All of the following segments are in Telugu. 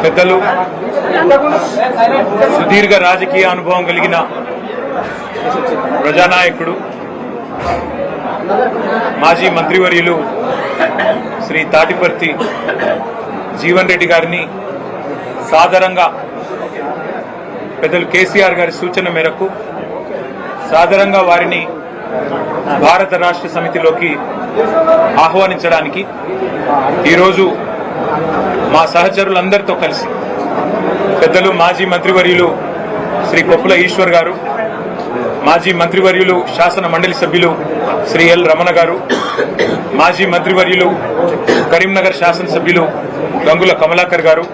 పెద్దలు సుదీర్ఘ రాజకీయ అనుభవం కలిగిన ప్రజానాయకుడు మాజీ మంత్రివర్యులు శ్రీ తాటిపర్తి జీవన్ రెడ్డి గారిని సాదరంగా పెద్దలు కేసీఆర్ గారి సూచన మేరకు సాదరంగా వారిని భారత రాష్ట్ర సమితిలోకి ఆహ్వానించడానికి ఈరోజు మా సహచరులందరితో కలిసి పెద్దలు మాజీ మంత్రివర్యులు శ్రీ కొప్పుల ఈశ్వర్ గారు, మాజీ మంత్రివర్యులు శాసన మండలి సభ్యులు శ్రీ ఎల్ రమణ గారు, మాజీ మంత్రివర్యులు కరీంనగర్ శాసనసభ్యులు గంగుల కమలాకర్ గారు,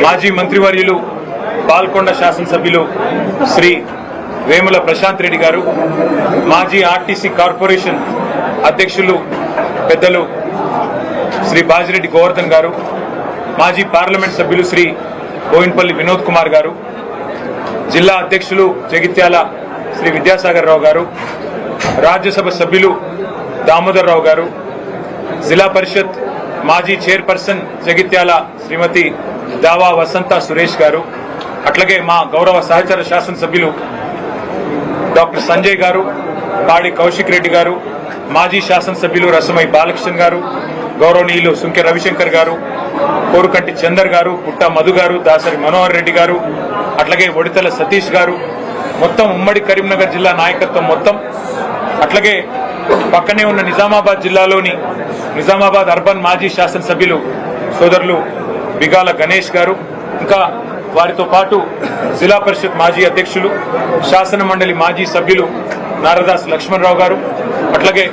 మాజీ మంత్రివర్యులు పాల్కొండ శాసనసభ్యులు శ్రీ వేముల ప్రశాంత్ రెడ్డి గారు, మాజీ ఆర్టీసీ కార్పొరేషన్ అధ్యక్షులు పెద్దలు శ్రీ బాజిరెడ్డి గోవర్ధన్ గారు, మాజీ పార్లమెంట్ సభ్యులు శ్రీ బోయిన్పల్లి వినోద్ కుమార్ గారు, జిల్లా అధ్యక్షులు జగిత్యాల శ్రీ విద్యాసాగర్ రావు గారు, రాజ్యసభ సభ్యులు దామోదర్ రావు గారు, జిల్లా పరిషత్ మాజీ చైర్పర్సన్ జగిత్యాల శ్రీమతి దావా వసంత సురేష్ గారు, అట్లాగే మా గౌరవ సహచర శాసనసభ్యులు డాక్టర్ సంజయ్ గారు, పాడి కౌశిక్ రెడ్డి గారు, మాజీ శాసనసభ్యులు రసమై బాలకృష్ణ గారు, గౌరవనీయులు సుంకె రవిశంకర్ గారు, కోరుకంటి చందర్ గారు, పుట్ట మధు గారు, దాసరి మనోహర్ రెడ్డి గారు, అట్లాగే ఒడితల సతీష్ గారు, మొత్తం ఉమ్మడి కరీంనగర్ జిల్లా నాయకత్వం మొత్తం, అట్లాగే పక్కనే ఉన్న నిజామాబాద్ జిల్లాలోని నిజామాబాద్ అర్బన్ మాజీ శాసనసభ్యులు సోదరులు బిగాల గణేష్ గారు, ఇంకా వారితో పాటు జిల్లా పరిషత్ మాజీ అధ్యక్షులు శాసన మండలి మాజీ సభ్యులు నారదాస్ లక్ష్మణరావు గారు, అట్లాగే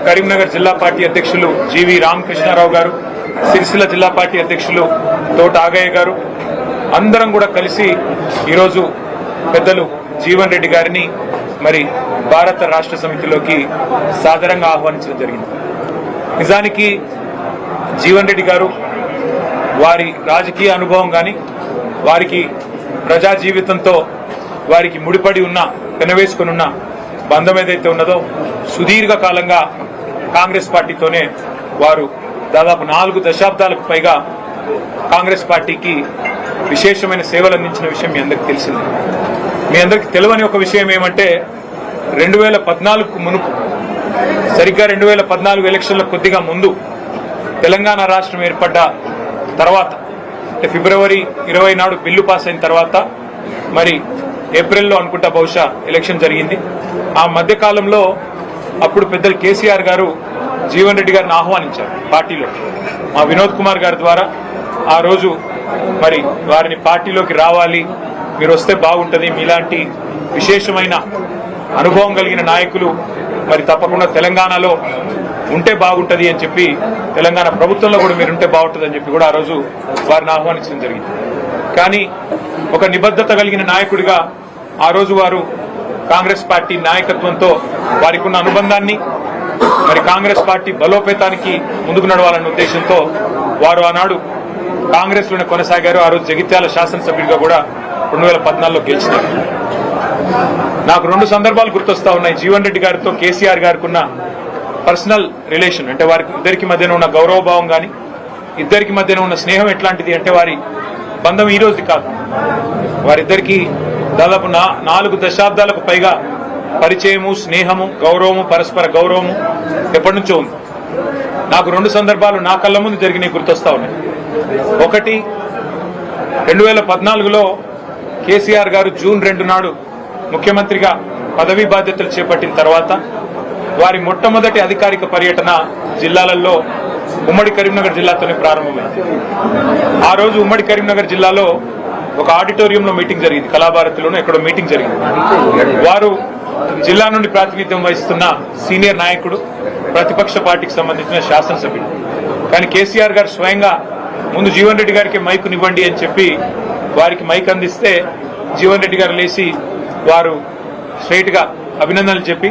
కరీంనగర్ జిల్లా పార్టీ అధ్యక్షులు జీవి రామకృష్ణారావు గారు, సిరిసిల్ల జిల్లా పార్టీ అధ్యక్షులు తోట ఆగయ్య గారు, అందరం కూడా కలిసి ఈరోజు పెద్దలు జీవన్ రెడ్డి గారిని మరి భారత రాష్ట్ర సమితిలోకి సాదరంగా ఆహ్వానించడం జరిగింది. నిజానికి జీవన్ రెడ్డి గారు వారి రాజకీయ అనుభవం కానీ వారికి ప్రజా జీవితంతో వారికి ముడిపడి ఉన్న పెనవేసుకుని ఉన్న బంధం ఏదైతే ఉన్నదో సుదీర్ఘ కాలంగా కాంగ్రెస్ పార్టీతోనే వారు దాదాపు 4 దశాబ్దాలకు పైగా కాంగ్రెస్ పార్టీకి విశేషమైన సేవలు అందించిన విషయం మీ అందరికీ తెలిసింది. మీ అందరికీ తెలియని ఒక విషయం ఏమంటే 2014కు మునుపు సరిగ్గా 2014 ఎలక్షన్ల కొద్దిగా ముందు తెలంగాణ రాష్ట్రం ఏర్పడ్డ తర్వాత అంటే ఫిబ్రవరి 20 నాడు బిల్లు పాస్ అయిన తర్వాత మరి ఏప్రిల్లో అనుకుంటా బహుశా ఎలక్షన్ జరిగింది. ఆ మధ్య కాలంలో అప్పుడు పెద్దలు కేసీఆర్ గారు జీవన్ రెడ్డి గారిని ఆహ్వానించారు పార్టీలో. మా వినోద్ కుమార్ గారి ద్వారా ఆ రోజు మరి వారిని పార్టీలోకి రావాలి, మీరు వస్తే బాగుంటుంది, మీలాంటి విశేషమైన అనుభవం కలిగిన నాయకులు మరి తప్పకుండా తెలంగాణలో ఉంటే బాగుంటుంది అని చెప్పి, తెలంగాణ ప్రభుత్వంలో కూడా మీరుంటే బాగుంటుంది అని చెప్పి కూడా ఆ రోజు వారిని ఆహ్వానించడం జరిగింది. కానీ ఒక నిబద్ధత కలిగిన నాయకుడిగా ఆ రోజు వారు కాంగ్రెస్ పార్టీ నాయకత్వంతో వారికి ఉన్న అనుబంధాన్ని మరి కాంగ్రెస్ పార్టీ బలోపేతానికి ముందుకు నడవాలన్న ఉద్దేశంతో వారు ఆనాడు కాంగ్రెస్ లోనే కొనసాగారు. ఆ రోజు జగిత్యాల శాసనసభ్యుడిగా కూడా 2014లో గెలిచినారు. నాకు 2 సందర్భాలు గుర్తొస్తా ఉన్నాయి. జీవన్ రెడ్డి గారితో కేసీఆర్ గారికి ఉన్న పర్సనల్ రిలేషన్ అంటే వారికి ఇద్దరికి మధ్యన ఉన్న గౌరవభావం కానీ ఇద్దరికి మధ్యన ఉన్న స్నేహం ఎట్లాంటిది అంటే వారి బంధం ఈ రోజు కాదు, వారిద్దరికి దాదాపు 4 దశాబ్దాలకు పైగా పరిచయము, స్నేహము, గౌరవము, పరస్పర గౌరవము ఎప్పటి నుంచో ఉంది. నాకు 2 సందర్భాలు నా కళ్ళ ముందు జరిగినాయి గుర్తొస్తా ఉన్నాయి. ఒకటి 2014లో కేసీఆర్ గారు జూన్ 2 నాడు ముఖ్యమంత్రిగా పదవీ బాధ్యతలు చేపట్టిన తర్వాత వారి మొట్టమొదటి అధికారిక పర్యటన జిల్లాలలో ఉమ్మడి కరీంనగర్ జిల్లాతోనే ప్రారంభమైంది. ఆ రోజు ఉమ్మడి కరీంనగర్ జిల్లాలో ఒక ఆడిటోరియంలో మీటింగ్ జరిగింది, కళాభారతిలోనూ ఎక్కడో మీటింగ్ జరిగింది. వారు జిల్లా నుండి ప్రాతినిధ్యం వహిస్తున్న సీనియర్ నాయకుడు, ప్రతిపక్ష పార్టీకి సంబంధించిన శాసనసభ్యుడు. కానీ కేసీఆర్ గారు స్వయంగా ముందు జీవన్ రెడ్డి గారికి మైకునివ్వండి అని చెప్పి వారికి మైక్ అందిస్తే జీవన్ రెడ్డి గారు లేచి వారు స్ట్రైట్ గా అభినందనలు చెప్పి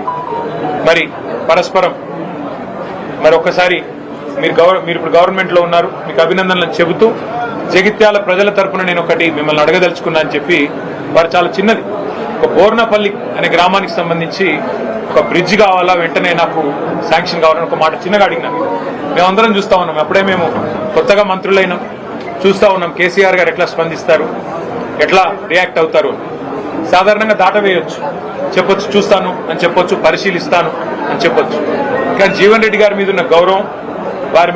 మరి పరస్పరం మరి ఒక్కసారి మీరు ఇప్పుడు గవర్నమెంట్ లో ఉన్నారు, మీకు అభినందనలు చెబుతూ జగిత్యాల ప్రజల తరపున నేను ఒకటి మిమ్మల్ని అడగదలుచుకున్నా అని చెప్పి వారు చాలా చిన్నది ఒక బోర్నపల్లి అనే గ్రామానికి సంబంధించి ఒక బ్రిడ్జ్ కావాలా, వెంటనే నాకు శాంక్షన్ కావాలని ఒక మాట చిన్నగా అడిగినాను. మేమందరం చూస్తా ఉన్నాం. అప్పుడే మేము కొత్తగా మంత్రులైనాం, చూస్తూ ఉన్నాం కేసీఆర్ గారు ఎట్లా స్పందిస్తారు, ఎట్లా రియాక్ట్ అవుతారు. సాధారణంగా దాటవేయొచ్చు, చెప్పొచ్చు చూస్తాను అని చెప్పొచ్చు, పరిశీలిస్తాను అని చెప్పొచ్చు. కానీ జీవన్ రెడ్డి గారి మీద ఉన్న గౌరవం, వారి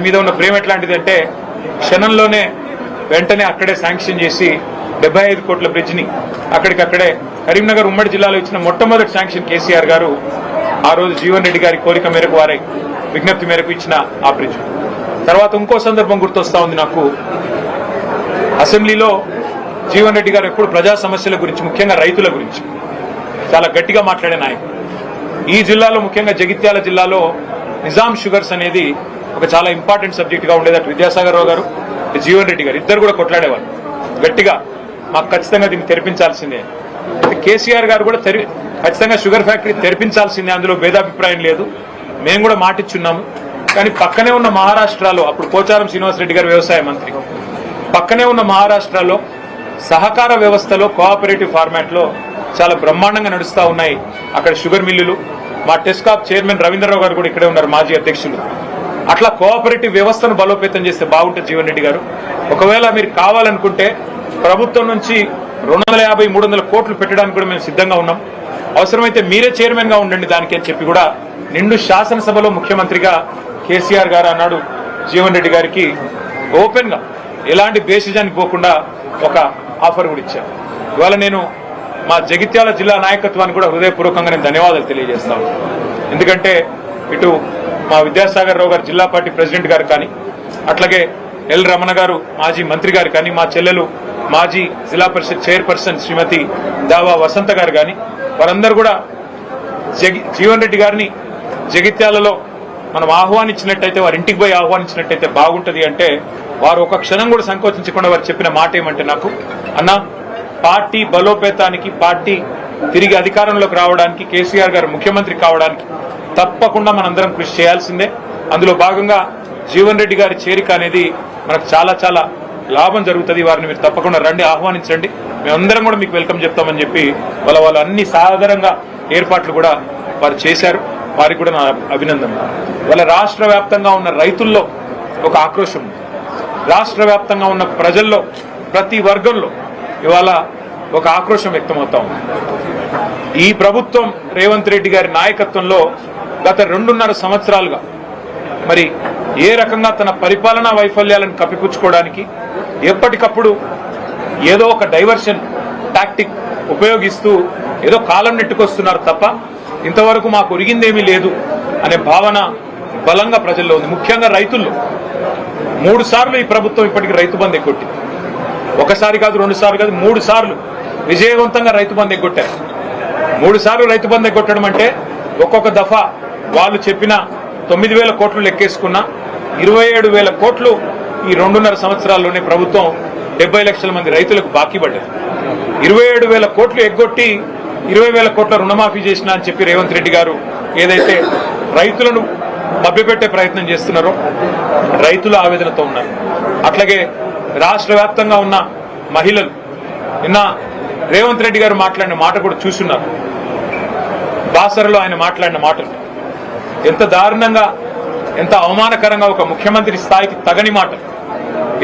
మీద ఉన్న ప్రేమ ఎట్లాంటిది అంటే క్షణంలోనే వెంటనే అక్కడే శాంక్షన్ చేసి 75 కోట్ల బ్రిడ్జిని అక్కడికక్కడే కరీంనగర్ ఉమ్మడి జిల్లాలో ఇచ్చిన మొట్టమొదటి శాంక్షన్ కేసీఆర్ గారు ఆ రోజు జీవన్ రెడ్డి గారి కోరిక మేరకు, వారి విజ్ఞప్తి మేరకు ఇచ్చిన ఆ బ్రిడ్జ్. తర్వాత ఇంకో సందర్భం గుర్తొస్తా ఉంది నాకు. అసెంబ్లీలో జీవన్ రెడ్డి గారు ఎప్పుడు ప్రజా సమస్యల గురించి, ముఖ్యంగా రైతుల గురించి చాలా గట్టిగా మాట్లాడే నాయకుడు. ఈ జిల్లాలో, ముఖ్యంగా జగిత్యాల జిల్లాలో నిజాం షుగర్స్ అనేది ఒక చాలా ఇంపార్టెంట్ సబ్జెక్ట్ గా ఉండేది. అటు విద్యాసాగర్ రావు గారు, జీవన్ రెడ్డి గారు ఇద్దరు కూడా కొట్లాడేవారు గట్టిగా, మాకు ఖచ్చితంగా దీన్ని తెరిపించాల్సిందే. కేసీఆర్ గారు కూడా ఖచ్చితంగా షుగర్ ఫ్యాక్టరీ తెరిపించాల్సిందే, అందులో భేదాభిప్రాయం లేదు, మేము కూడా మాటిచ్చున్నాము. కానీ పక్కనే ఉన్న మహారాష్ట్రలో, అప్పుడు పోచారం శ్రీనివాసరెడ్డి గారు వ్యవసాయ మంత్రి, పక్కనే ఉన్న మహారాష్ట్రలో సహకార వ్యవస్థలో కోఆపరేటివ్ ఫార్మాట్ లో చాలా బ్రహ్మాండంగా నడుస్తా ఉన్నాయి అక్కడ షుగర్ మిల్లులు. మా టెస్కాప్ చైర్మన్ రవీంద్రరావు గారు కూడా ఇక్కడే ఉన్నారు, మాజీ అధ్యక్షులు. అట్లా కోఆపరేటివ్ వ్యవస్థను బలోపేతం చేస్తే బాగుంటుంది జీవన్ రెడ్డి గారు. ఒకవేళ మీరు కావాలనుకుంటే ప్రభుత్వం నుంచి 250-300 కోట్లు పెట్టడానికి కూడా మేము సిద్ధంగా ఉన్నాం. అవసరమైతే మీరే చైర్మన్ గా ఉండండి దానికి అని చెప్పి కూడా నిండు శాసనసభలో ముఖ్యమంత్రిగా కేసీఆర్ గారు అన్నాడు జీవన్ రెడ్డి గారికి ఓపెన్ గా, ఎలాంటి బేసిజానికి పోకుండా ఒక ఆఫర్ కూడా ఇచ్చారు. ఇవాళ నేను మా జగిత్యాల జిల్లా నాయకత్వానికి కూడా హృదయపూర్వకంగా నేను ధన్యవాదాలు తెలియజేస్తాను. ఎందుకంటే ఇటు మా విద్యాసాగర్ రావు గారు జిల్లా పార్టీ ప్రెసిడెంట్ గారు కానీ, అట్లాగే ఎల్ రమణ గారు మాజీ మంత్రి గారు కానీ, మా చెల్లెలు మాజీ జిల్లా పరిషత్ చైర్పర్సన్ శ్రీమతి దావా వసంత గారు కానీ, వారందరూ కూడా జీవన్ రెడ్డి గారిని జగిత్యాలలో మనం ఆహ్వానించినట్టయితే, వారి ఇంటికి పోయి ఆహ్వానించినట్టయితే బాగుంటది అంటే, వారు ఒక క్షణం కూడా సంకోచించకుండా వారు చెప్పిన మాట ఏమంటే, నాకు అన్న పార్టీ బలోపేతానికి, పార్టీ తిరిగి అధికారంలోకి రావడానికి, కేసీఆర్ గారు ముఖ్యమంత్రి కావడానికి తప్పకుండా మనందరం కృషి చేయాల్సిందే. అందులో భాగంగా జీవన్ రెడ్డి గారి చేరిక అనేది మనకు చాలా చాలా లాభం జరుగుతుంది. వారిని మీరు తప్పకుండా రండి, ఆహ్వానించండి, మేమందరం కూడా మీకు వెల్కమ్ చెప్తామని చెప్పి వాళ్ళు అన్ని సాధారణంగా ఏర్పాట్లు కూడా వారు చేశారు. వారికి కూడా నా అభినందనలు. వాళ్ళ రాష్ట్ర వ్యాప్తంగా ఉన్న రైతుల్లో ఒక ఆక్రోశం ఉంది, రాష్ట్ర వ్యాప్తంగా ఉన్న ప్రజల్లో ప్రతి వర్గంలో ఇవాళ ఒక ఆక్రోశం వ్యక్తమవుతా ఉంది. ఈ ప్రభుత్వం రేవంత్ రెడ్డి గారి నాయకత్వంలో గత 2.5 సంవత్సరాలుగా మరి ఏ రకంగా తన పరిపాలనా వైఫల్యాలను కప్పిపుచ్చుకోవడానికి ఎప్పటికప్పుడు ఏదో ఒక డైవర్షన్ టాక్టిక్ ఉపయోగిస్తూ ఏదో కాలం నెట్టుకొస్తున్నారు తప్ప ఇంతవరకు మాకు ఒరిగిందేమీ లేదు అనే భావన బలంగా ప్రజల్లో ఉంది. ముఖ్యంగా రైతుల్లో 3 సార్లు ఈ ప్రభుత్వం ఇప్పటికీ రైతు బంధు ఎగ్గొట్టింది. ఒకసారి కాదు, 2 సార్లు కాదు, 3 సార్లు విజయవంతంగా రైతు బంధు ఎగ్గొట్టారు. 3 సార్లు రైతు బంధు ఎగ్గొట్టడం అంటే ఒక్కొక్క దఫా వాళ్ళు చెప్పిన 9,000 కోట్లు లెక్కేసుకున్న 27,000 కోట్లు ఈ 2.5 సంవత్సరాల్లోనే ప్రభుత్వం 70 లక్షల మంది రైతులకు బాకీ పడ్డది. 27,000 కోట్లు ఎగ్గొట్టి 20,000 కోట్ల రుణమాఫీ చేసినా అని చెప్పి రేవంత్ రెడ్డి గారు ఏదైతే రైతులను మభ్యపెట్టే ప్రయత్నం చేస్తున్నారో రైతుల ఆవేదనతో ఉన్నారు. అట్లాగే రాష్ట్ర వ్యాప్తంగా ఉన్న మహిళలు నిన్న రేవంత్ రెడ్డి గారు మాట్లాడిన మాట కూడా చూస్తున్నారు. బాసరలో ఆయన మాట్లాడిన మాటలు ఎంత దారుణంగా, ఎంత అవమానకరంగా, ఒక ముఖ్యమంత్రి స్థాయికి తగని మాట.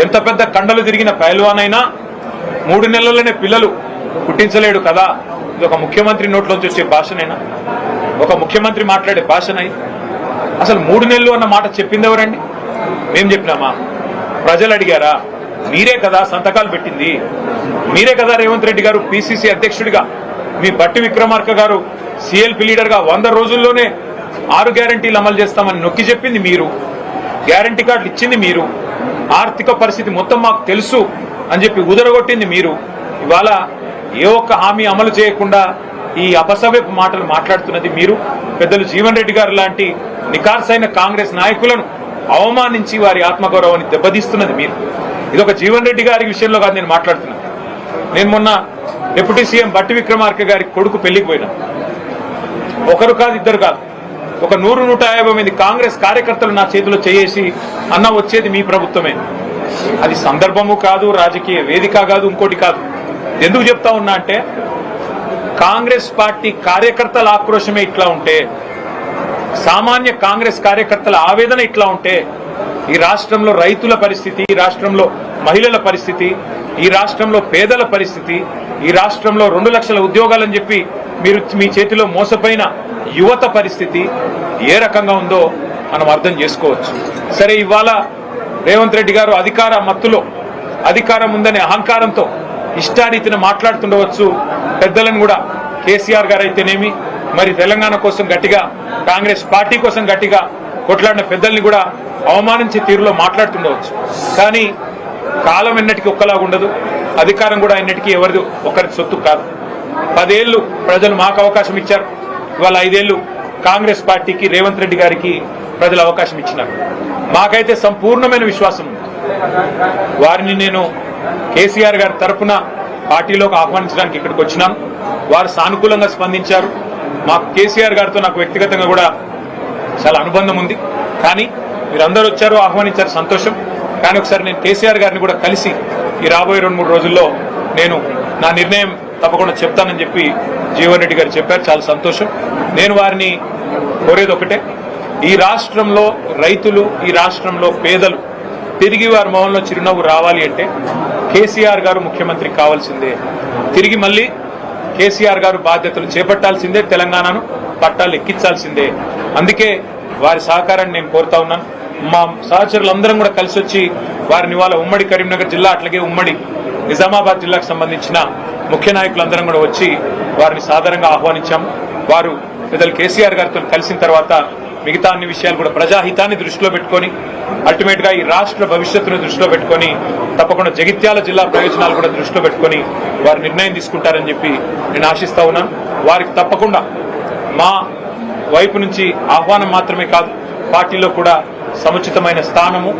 ఎంత పెద్ద కండలు తిరిగిన పైల్వానైనా 3 నెలల్లోనే పిల్లలు పుట్టించలేడు కదా, ఇది ఒక ముఖ్యమంత్రి నోట్లోంచి వచ్చే భాషనైనా, ఒక ముఖ్యమంత్రి మాట్లాడే భాషనై? అసలు 3 నెలలు అన్న మాట చెప్పింది ఎవరండి? మేం చెప్పినామా? ప్రజలు అడిగారా? మీరే కదా సంతకాలు పెట్టింది, మీరే కదా రేవంత్ రెడ్డి గారు పిసిసి అధ్యక్షుడిగా, మీ బట్టి విక్రమార్క గారు సిఎల్పి లీడర్ గా 100 రోజుల్లోనే 6 గ్యారంటీలు అమలు చేస్తామని నొక్కి చెప్పింది మీరు, గ్యారంటీ కార్డులు ఇచ్చింది మీరు, ఆర్థిక పరిస్థితి మొత్తం మాకు తెలుసు అని చెప్పి ఉదరగొట్టింది మీరు. ఇవాళ ఏ ఒక్క హామీ అమలు చేయకుండా ఈ అపసవ్యపు మాటలు మాట్లాడుతున్నది మీరు. పెద్దలు జీవన్ రెడ్డి గారు లాంటి నికార్సైన కాంగ్రెస్ నాయకులను అవమానించి వారి ఆత్మగౌరవాన్ని దెబ్బతీస్తున్నది మీరు. ఇది ఒక జీవన్ రెడ్డి గారి విషయంలో కాదు నేను మాట్లాడుతున్నాను. నేను మొన్న డిప్యూటీ సీఎం బట్టి విక్రమార్క గారి కొడుకు పెళ్లికి పోయినా. ఒకరు కాదు, ఇద్దరు కాదు, ఒక 100-150 మంది కాంగ్రెస్ కార్యకర్తలు నా చేతిలో చేసి అన్న వచ్చేది మీ ప్రభుత్వమే. అది సందర్భము కాదు, రాజకీయ వేదిక కాదు, ఇంకోటి కాదు. ఎందుకు చెప్తా ఉన్నా అంటే కాంగ్రెస్ పార్టీ కార్యకర్తల ఆక్రోశమే ఇట్లా ఉంటే, సామాన్య కాంగ్రెస్ కార్యకర్తల ఆవేదన ఇట్లా ఉంటే ఈ రాష్ట్రంలో రైతుల పరిస్థితి, ఈ రాష్ట్రంలో మహిళల పరిస్థితి, ఈ రాష్ట్రంలో పేదల పరిస్థితి, ఈ రాష్ట్రంలో 2 లక్షల ఉద్యోగాలని చెప్పి మీరు మీ చేతిలో మోసపోయిన యువత పరిస్థితి ఏ రకంగా ఉందో మనం అర్థం చేసుకోవచ్చు. సరే, ఇవాళ రేవంత్ రెడ్డి గారు అధికార మత్తులో, అధికారం ఉందనే అహంకారంతో ఇష్టారీతిన మాట్లాడుతుండవచ్చు. పెద్దలను కూడా కేసీఆర్ గారు అయితేనేమి, మరి తెలంగాణ కోసం గట్టిగా, కాంగ్రెస్ పార్టీ కోసం గట్టిగా కొట్లాడిన పెద్దల్ని కూడా అవమానించే తీరులో మాట్లాడుతుండవచ్చు. కానీ కాలం ఎన్నటికీ ఒక్కలాగా ఉండదు, అధికారం కూడా ఎన్నటికీ ఎవరిది ఒకరి సొత్తు కాదు. 10 ఏళ్లు ప్రజలు మాకు అవకాశం ఇచ్చారు. ఇవాళ 5 ఏళ్లు కాంగ్రెస్ పార్టీకి, రేవంత్ రెడ్డి గారికి ప్రజలు అవకాశం ఇచ్చినారు. మాకైతే సంపూర్ణమైన విశ్వాసం ఉంది. వారిని నేను కేసీఆర్ గారి తరఫున పార్టీలోకి ఆహ్వానించడానికి ఇక్కడికి వచ్చినాను. వారు సానుకూలంగా స్పందించారు. మాకు కేసీఆర్ గారితో నాకు వ్యక్తిగతంగా కూడా చాలా అనుబంధం ఉంది. కానీ మీరందరూ వచ్చారు, ఆహ్వానించారు, సంతోషం. కానీ ఒకసారి నేను కేసీఆర్ గారిని కూడా కలిసి ఈ రాబోయే 2-3 రోజుల్లో నేను నా నిర్ణయం తప్పకుండా చెప్తానని చెప్పి జీవన్ రెడ్డి గారు చెప్పారు. చాలా సంతోషం. నేను వారిని కోరేది ఒకటే, ఈ రాష్ట్రంలో రైతులు, ఈ రాష్ట్రంలో పేదలు తిరిగి వారి మొహంలో చిరునవ్వు రావాలి అంటే కేసీఆర్ గారు ముఖ్యమంత్రి కావాల్సిందే. తిరిగి మళ్ళీ కేసీఆర్ గారు బాధ్యతలు చేపట్టాల్సిందే, తెలంగాణను పట్టాలు ఎక్కించాల్సిందే. అందుకే వారి సహకారాన్ని నేను కోరుతా ఉన్నాను. మా సహచరులందరం కూడా కలిసి వచ్చి వారిని ఇవాళ ఉమ్మడి కరీంనగర్ జిల్లా, అట్లాగే ఉమ్మడి నిజామాబాద్ జిల్లాకు సంబంధించిన ముఖ్య నాయకులందరం కూడా వచ్చి వారిని సాదరంగా ఆహ్వానించాము. వారు పెద్దలు కేసీఆర్ గారితో కలిసిన తర్వాత మిగతా అన్ని విషయాలు కూడా ప్రజాహితాన్ని దృష్టిలో పెట్టుకొని, అల్టిమేట్ గా ఈ రాష్ట్ర భవిష్యత్తును దృష్టిలో పెట్టుకొని, తప్పకుండా జగిత్యాల జిల్లా ప్రయోజనాలు కూడా దృష్టిలో పెట్టుకొని వారు నిర్ణయం తీసుకుంటారని చెప్పి నేను ఆశిస్తా ఉన్నాను. వారికి తప్పకుండా మా వైపు నుంచి ఆహ్వానం మాత్రమే కాదు, పార్టీలో కూడా సముచితమైన స్థానము,